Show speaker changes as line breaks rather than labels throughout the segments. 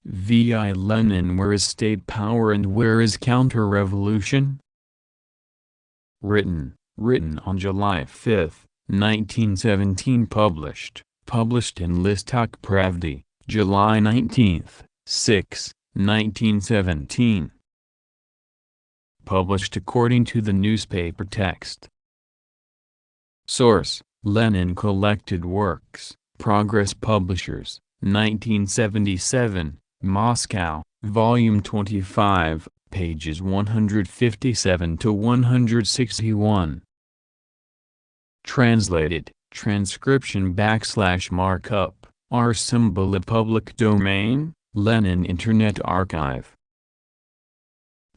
V.I. Lenin. Where is state power and where is counter-revolution? Written on July 5, 1917. Published in Listok Pravdy, July 19, 1917. Published according to the newspaper text. Source: Lenin Collected Works, Progress Publishers, 1977, Moscow, Volume 25, pages 157 to 161. Translated, transcription / markup, R symbol of public domain, Lenin Internet Archive.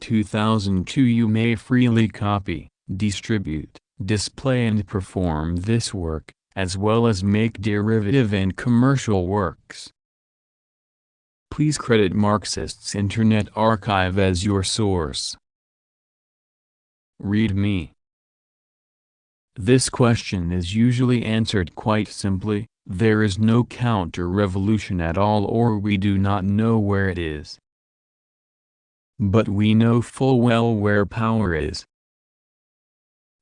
2002. You may freely copy, distribute, display and perform this work, as well as make derivative and commercial works. Please credit Marxist's Internet Archive as your source. Read me. This question is usually answered quite simply: there is no counter-revolution at all, or we do not know where it is. But we know full well where power is.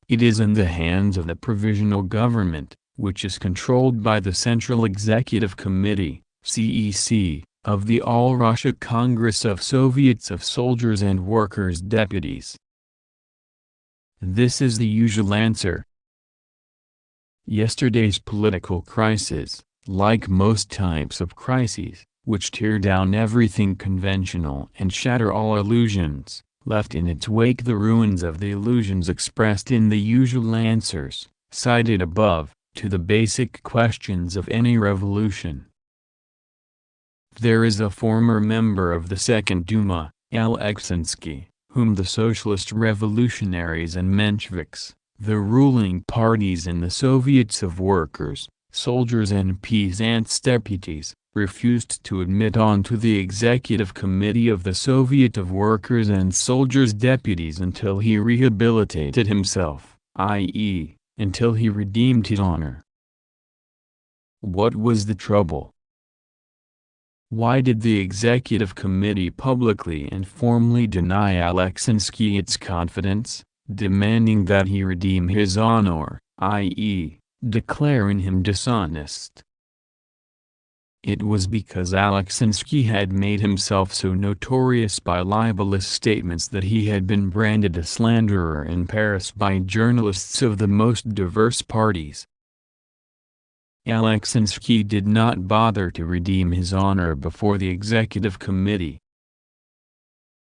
It is in the hands of the Provisional Government, which is controlled by the Central Executive Committee, CEC, of the All-Russia Congress of Soviets of Soldiers and Workers' Deputies. This is the usual answer. Yesterday's political crisis, like most types of crises, which tear down everything conventional and shatter all illusions, left in its wake the ruins of the illusions expressed in the usual answers, cited above, to the basic questions of any revolution. There is a former member of the Second Duma, Alexeinsky, whom the Socialist Revolutionaries and Mensheviks, the ruling parties in the Soviets of Workers, Soldiers and Peasants deputies, refused to admit onto the Executive Committee of the Soviet of Workers and Soldiers deputies until he rehabilitated himself, i.e., until he redeemed his honor. What was the trouble? Why did the Executive Committee publicly and formally deny Alexeinsky its confidence, demanding that he redeem his honor, i.e., declaring him dishonest? It was because Alexeinsky had made himself so notorious by libelous statements that he had been branded a slanderer in Paris by journalists of the most diverse parties. Alexeinsky did not bother to redeem his honor before the Executive Committee.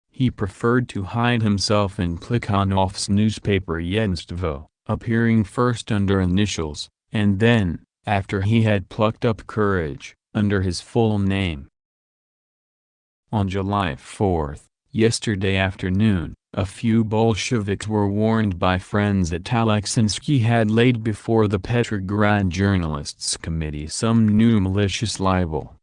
He preferred to hide himself in Plekhanov's newspaper Yedinstvo, appearing first under initials, and then, after he had plucked up courage, under his full name. On July 4, yesterday afternoon, a few Bolsheviks were warned by friends that Alexeinsky had laid before the Petrograd Journalists' Committee some new malicious libel.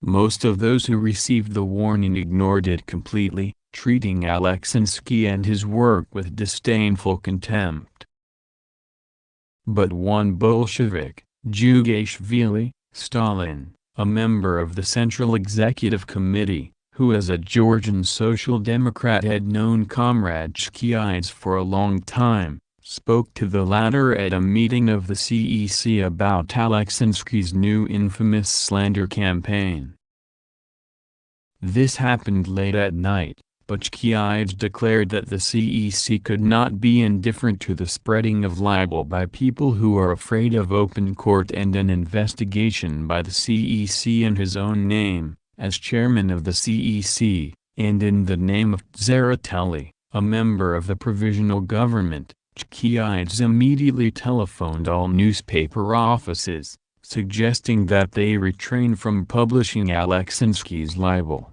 Most of those who received the warning ignored it completely, treating Alexeinsky and his work with disdainful contempt. But one Bolshevik, Jugashvili, Stalin, a member of the Central Executive Committee, who as a Georgian Social Democrat had known Comrade Chkyaidze for a long time, spoke to the latter at a meeting of the CEC about Alexeinsky's new infamous slander campaign. This happened late at night, but Chkyaidze declared that the CEC could not be indifferent to the spreading of libel by people who are afraid of open court and an investigation by the CEC in his own name, as chairman of the CEC, and in the name of Tsereteli, a member of the Provisional Government. Chkyaidze immediately telephoned all newspaper offices, suggesting that they refrain from publishing Alexeinsky's libel.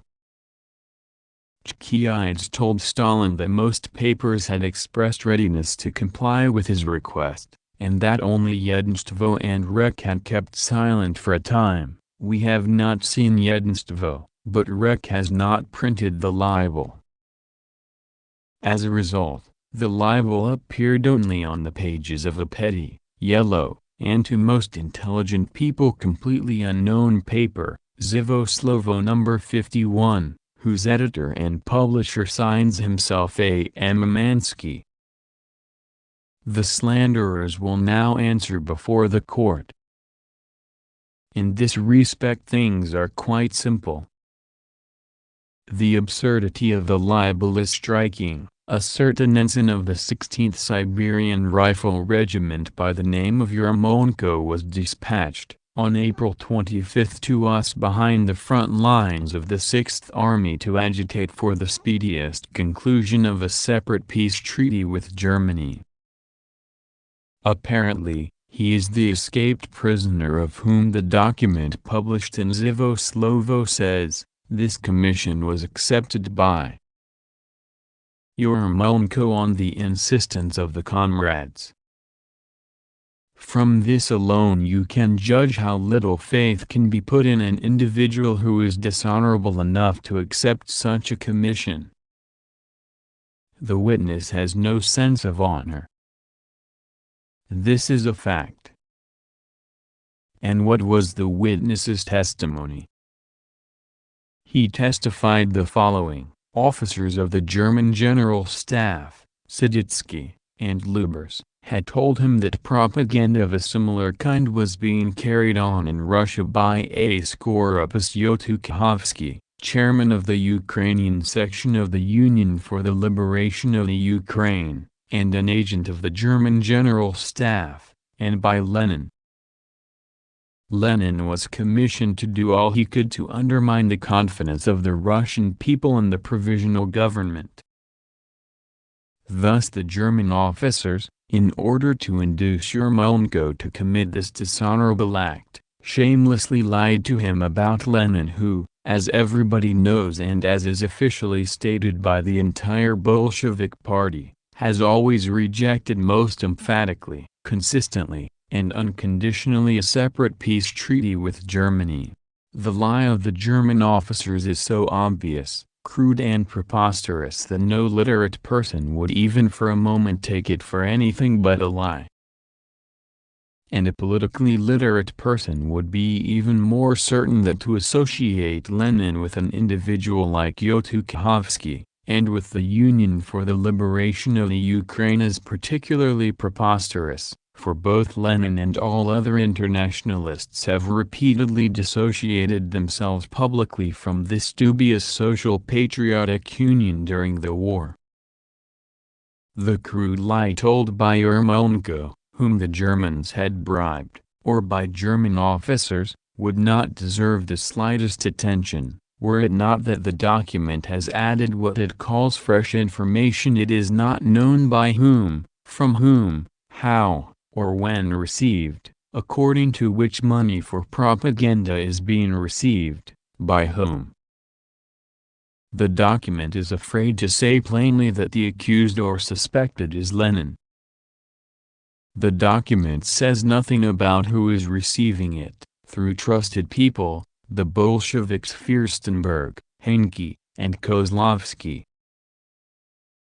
Chkyaidze told Stalin that most papers had expressed readiness to comply with his request, and that only Yedinstvo and Rek had kept silent for a time. We have not seen Yedinstvo, but Rek has not printed the libel. As a result, the libel appeared only on the pages of a petty, yellow, and to most intelligent people completely unknown paper, Zivoslovo number 51, whose editor and publisher signs himself A. M. Amansky. The slanderers will now answer before the court. In this respect things are quite simple. The absurdity of the libel is striking. A certain ensign of the 16th Siberian Rifle Regiment by the name of Yermolenko was dispatched, on April 25 to us behind the front lines of the 6th Army to agitate for the speediest conclusion of a separate peace treaty with Germany. Apparently, he is the escaped prisoner of whom the document published in Zivoslovo says. This commission was accepted by Yermolenko on the insistence of the comrades. From this alone you can judge how little faith can be put in an individual who is dishonorable enough to accept such a commission. The witness has no sense of honor. This is a fact. And what was the witness's testimony? He testified the following: officers of the German General Staff, Siditsky, and Lubers, had told him that propaganda of a similar kind was being carried on in Russia by a Skorupis Yotukhovsky, chairman of the Ukrainian section of the Union for the Liberation of the Ukraine, and an agent of the German General Staff, and by Lenin. Lenin was commissioned to do all he could to undermine the confidence of the Russian people in the provisional government. Thus the German officers, in order to induce Yermolenko to commit this dishonorable act, shamelessly lied to him about Lenin who, as everybody knows and as is officially stated by the entire Bolshevik party, has always rejected most emphatically, consistently, and unconditionally a separate peace treaty with Germany. The lie of the German officers is so obvious, crude and preposterous that no literate person would even for a moment take it for anything but a lie. And a politically literate person would be even more certain that to associate Lenin with an individual like Yotukhovsky, and with the Union for the Liberation of the Ukraine is particularly preposterous. For both Lenin and all other internationalists have repeatedly dissociated themselves publicly from this dubious social patriotic union during the war. The crude lie told by Yermolenko, whom the Germans had bribed, or by German officers, would not deserve the slightest attention, were it not that the document has added what it calls fresh information. It is not known by whom, from whom, how, or when received, according to which money for propaganda is being received, by whom. The document is afraid to say plainly that the accused or suspected is Lenin. The document says nothing about who is receiving it. Through trusted people, the Bolsheviks Fürstenberg, Henke, and Kozlovsky.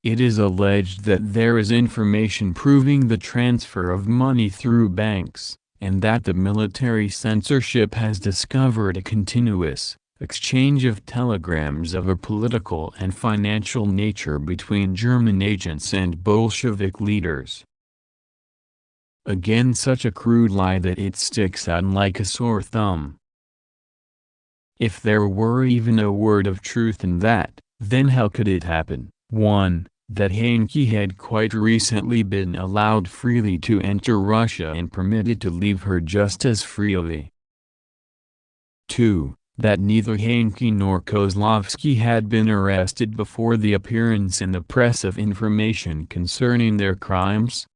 It is alleged that there is information proving the transfer of money through banks, and that the military censorship has discovered a continuous exchange of telegrams of a political and financial nature between German agents and Bolshevik leaders. Again, such a crude lie that it sticks out like a sore thumb. If there were even a word of truth in that, then how could it happen? 1. That Henke had quite recently been allowed freely to enter Russia and permitted to leave her just as freely. 2. That neither Henke nor Kozlovsky had been arrested before the appearance in the press of information concerning their crimes.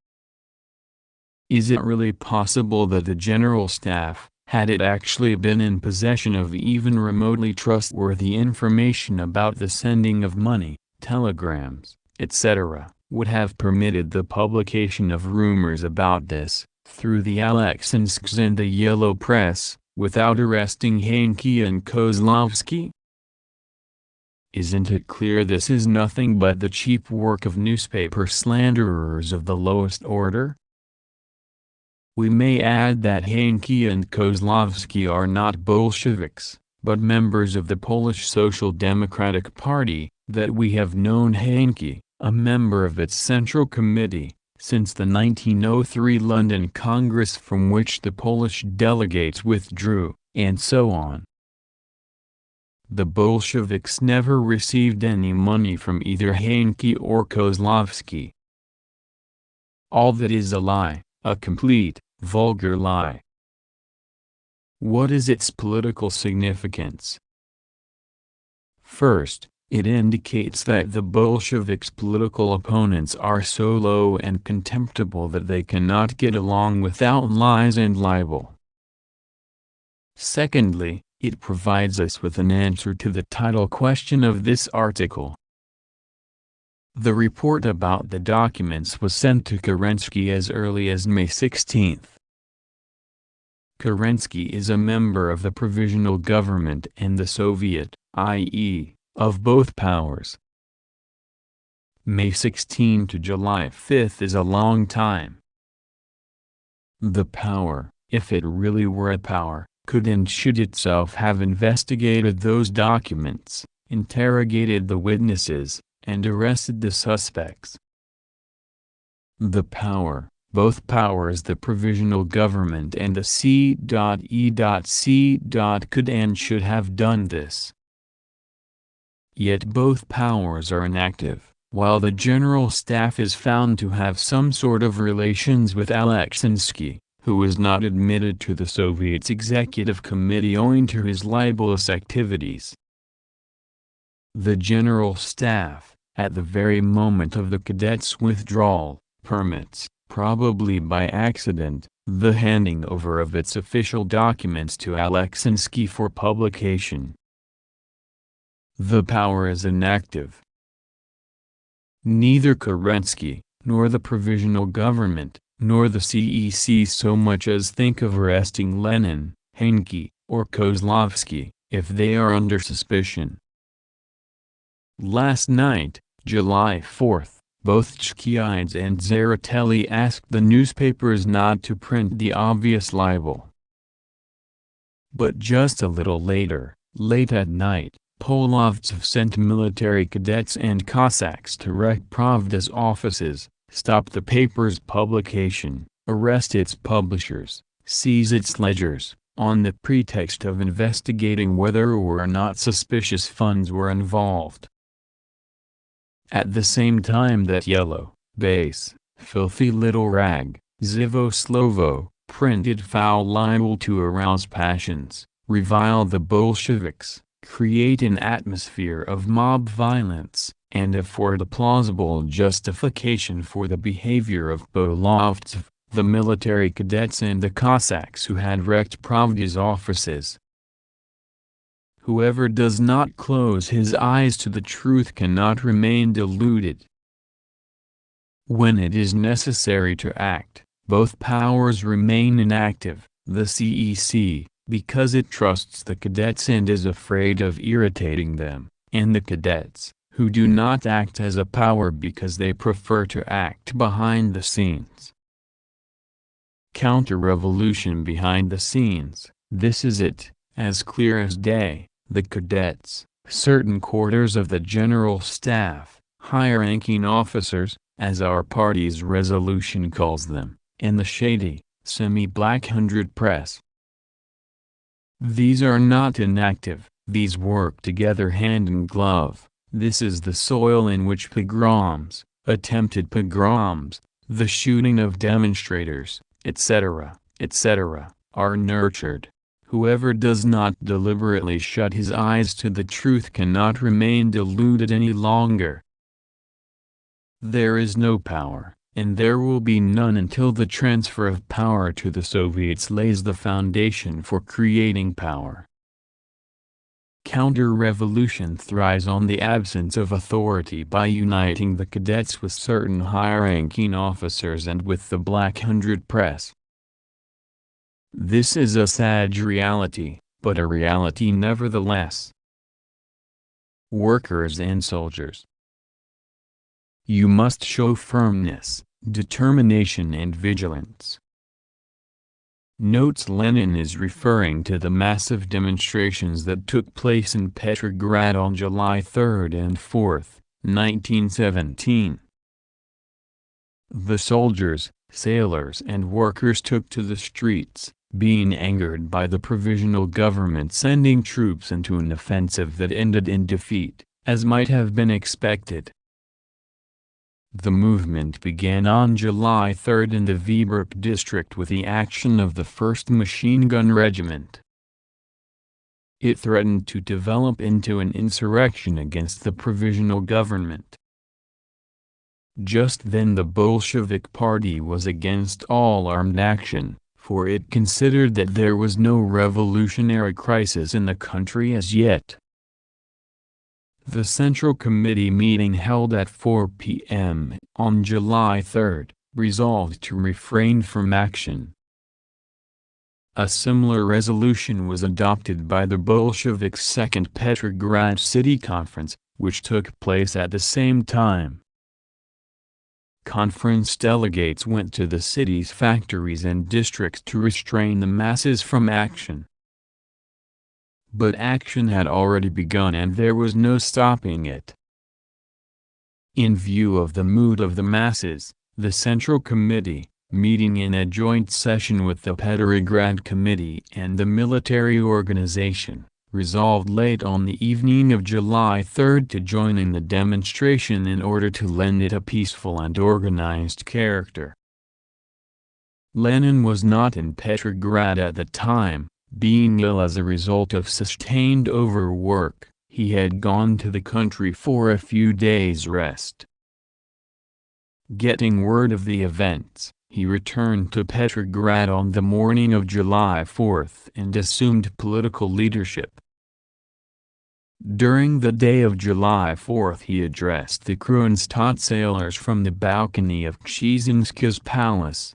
Is it really possible that the General Staff, had it actually been in possession of even remotely trustworthy information about the sending of money, telegrams, etc., would have permitted the publication of rumors about this, through the Alexinsks and the Yellow Press, without arresting Henke and Kozlovsky? Isn't it clear this is nothing but the cheap work of newspaper slanderers of the lowest order? We may add that Henke and Kozlovsky are not Bolsheviks, but members of the Polish Social Democratic Party, that we have known Henke, a member of its Central Committee, since the 1903 London Congress from which the Polish delegates withdrew, and so on. The Bolsheviks never received any money from either Henke or Kozlowski. All that is a lie, a complete, vulgar lie. What is its political significance? First, it indicates that the Bolsheviks' political opponents are so low and contemptible that they cannot get along without lies and libel. Secondly, it provides us with an answer to the title question of this article. The report about the documents was sent to Kerensky as early as May 16. Kerensky is a member of the Provisional Government and the Soviet, i.e., of both powers. May 16 to July 5 is a long time. The power, if it really were a power, could and should itself have investigated those documents, interrogated the witnesses, and arrested the suspects. The power, both powers, the Provisional Government and the C.E.C. could and should have done this. Yet both powers are inactive, while the General Staff is found to have some sort of relations with Alexinsky, who was not admitted to the Soviet's Executive Committee owing to his libelous activities. The General Staff, at the very moment of the cadets' withdrawal, permits, probably by accident, the handing over of its official documents to Alexinsky for publication. The power is inactive. Neither Kerensky, nor the Provisional Government, nor the CEC so much as think of arresting Lenin, Henke, or Kozlowski, if they are under suspicion. Last night, July 4th, both Chkyaidze and Tseretelli asked the newspapers not to print the obvious libel. But just a little later, late at night, Polovtsev sent military cadets and Cossacks to wreck Pravda's offices, stop the paper's publication, arrest its publishers, seize its ledgers, on the pretext of investigating whether or not suspicious funds were involved. At the same time that yellow, base, filthy little rag, Zivo Slovo, printed foul libel to arouse passions, revile the Bolsheviks, create an atmosphere of mob violence, and afford a plausible justification for the behavior of Polovtsev, the military cadets and the Cossacks who had wrecked Pravda's offices. Whoever does not close his eyes to the truth cannot remain deluded. When it is necessary to act, both powers remain inactive, the CEC, because it trusts the cadets and is afraid of irritating them, and the cadets, who do not act as a power because they prefer to act behind the scenes. Counter-revolution behind the scenes, this is it, as clear as day. The cadets, certain quarters of the General Staff, high-ranking officers, as our party's resolution calls them, and the shady, semi-black hundred press. These are not inactive, these work together hand in glove. This is the soil in which pogroms, attempted pogroms, the shooting of demonstrators, etc., etc., are nurtured. Whoever does not deliberately shut his eyes to the truth cannot remain deluded any longer. There is no power, and there will be none until the transfer of power to the Soviets lays the foundation for creating power. Counter-revolution thrives on the absence of authority by uniting the cadets with certain high-ranking officers and with the Black Hundred Press. This is a sad reality, but a reality nevertheless. Workers and soldiers. You must show firmness, determination and vigilance. Notes Lenin is referring to the massive demonstrations that took place in Petrograd on July 3 and 4, 1917. The soldiers, sailors and workers took to the streets, being angered by the provisional government sending troops into an offensive that ended in defeat, as might have been expected. The movement began on July 3 in the Vyborg district with the action of the 1st Machine Gun Regiment. It threatened to develop into an insurrection against the provisional government. Just then the Bolshevik Party was against all armed action, for it considered that there was no revolutionary crisis in the country as yet. The Central Committee meeting held at 4 p.m. on July 3 resolved to refrain from action. A similar resolution was adopted by the Bolsheviks' Second Petrograd City Conference, which took place at the same time. Conference delegates went to the city's factories and districts to restrain the masses from action. But action had already begun and there was no stopping it. In view of the mood of the masses, the Central Committee, meeting in a joint session with the Petrograd Committee and the military organization, resolved late on the evening of July 3 to join in the demonstration in order to lend it a peaceful and organized character. Lenin was not in Petrograd at the time. Being ill as a result of sustained overwork, he had gone to the country for a few days' rest. Getting word of the events, he returned to Petrograd on the morning of July 4 and assumed political leadership. During the day of July 4 he addressed the Kronstadt sailors from the balcony of Kshizynska's palace.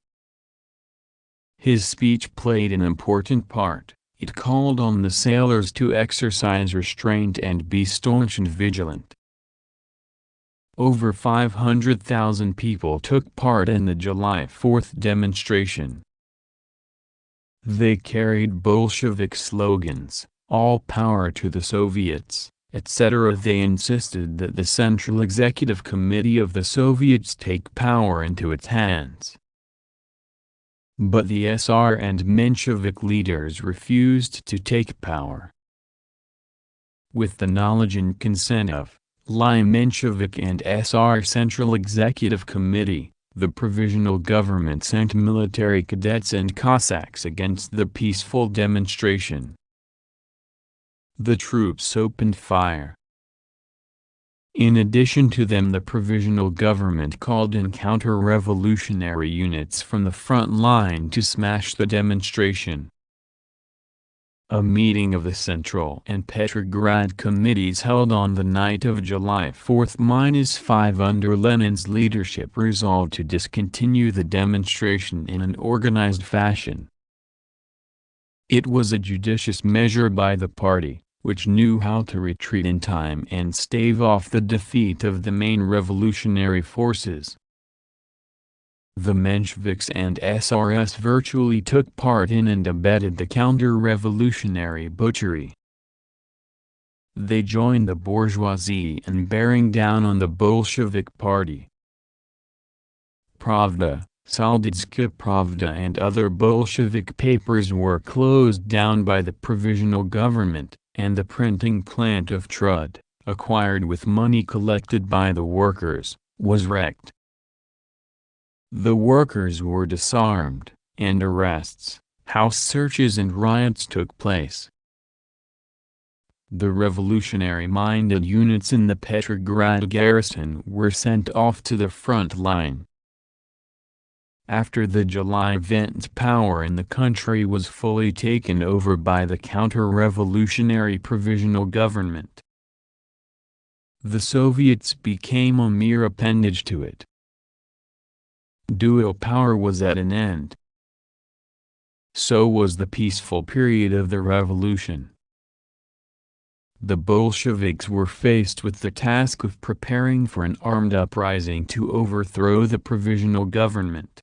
His speech played an important part. It called on the sailors to exercise restraint and be staunch and vigilant. Over 500,000 people took part in the July 4 demonstration. They carried Bolshevik slogans, "All power to the Soviets," etc. They insisted that the Central Executive Committee of the Soviets take power into its hands. But the SR and Menshevik leaders refused to take power. With the knowledge and consent of Menshevik and SR Central Executive Committee, the provisional government sent military cadets and Cossacks against the peaceful demonstration. The troops opened fire. In addition to them, the provisional government called in counter-revolutionary units from the front line to smash the demonstration. A meeting of the Central and Petrograd committees held on the night of July 4-5 under Lenin's leadership resolved to discontinue the demonstration in an organized fashion. It was a judicious measure by the party, which knew how to retreat in time and stave off the defeat of the main revolutionary forces. The Mensheviks and SRS virtually took part in and abetted the counter-revolutionary butchery. They joined the bourgeoisie in bearing down on the Bolshevik Party. Pravda, Soldotska Pravda and other Bolshevik papers were closed down by the provisional government, and the printing plant of Trud, acquired with money collected by the workers, was wrecked. The workers were disarmed, and arrests, house searches and riots took place. The revolutionary-minded units in the Petrograd garrison were sent off to the front line. After the July events, power in the country was fully taken over by the counter-revolutionary provisional government. The Soviets became a mere appendage to it. Dual power was at an end. So was the peaceful period of the revolution. The Bolsheviks were faced with the task of preparing for an armed uprising to overthrow the provisional government.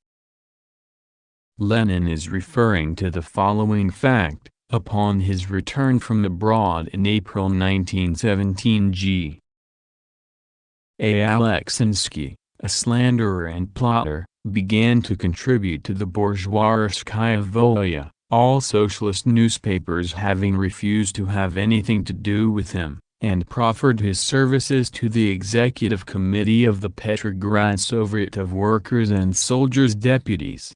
Lenin is referring to the following fact: upon his return from abroad in April 1917, G. A. Alexinsky, a slanderer and plotter, began to contribute to the Bourgeoiskaya Volya, all socialist newspapers having refused to have anything to do with him, and proffered his services to the Executive Committee of the Petrograd Soviet of Workers' and Soldiers' Deputies.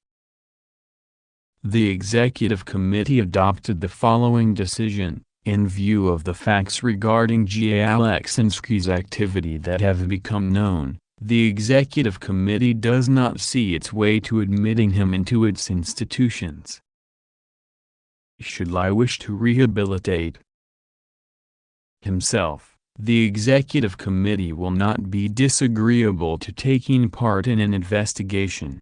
The Executive Committee adopted the following decision: in view of the facts regarding G. A. Alexinsky's activity that have become known, the Executive Committee does not see its way to admitting him into its institutions. Should I wish to rehabilitate himself, the Executive Committee will not be disagreeable to taking part in an investigation.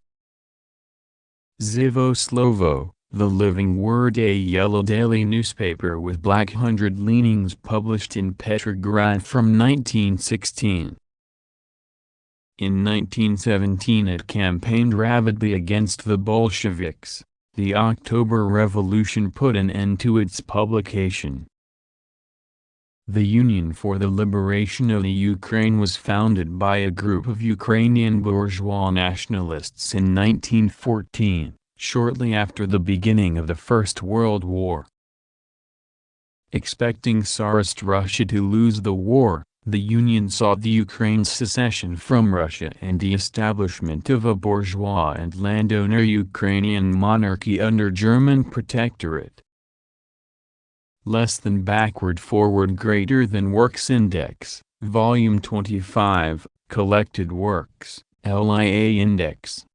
Živo Slovo, the Living Word, a yellow daily newspaper with black hundred leanings, published in Petrograd from 1916. In 1917 it campaigned rapidly against the Bolsheviks. The October Revolution put an end to its publication. The Union for the Liberation of the Ukraine was founded by a group of Ukrainian bourgeois nationalists in 1914, shortly after the beginning of the First World War. Expecting Tsarist Russia to lose the war, the Union sought the Ukraine's secession from Russia and the establishment of a bourgeois and landowner Ukrainian monarchy under German protectorate. Less than backward forward greater than Works Index, Volume 25, Collected Works, LIA Index,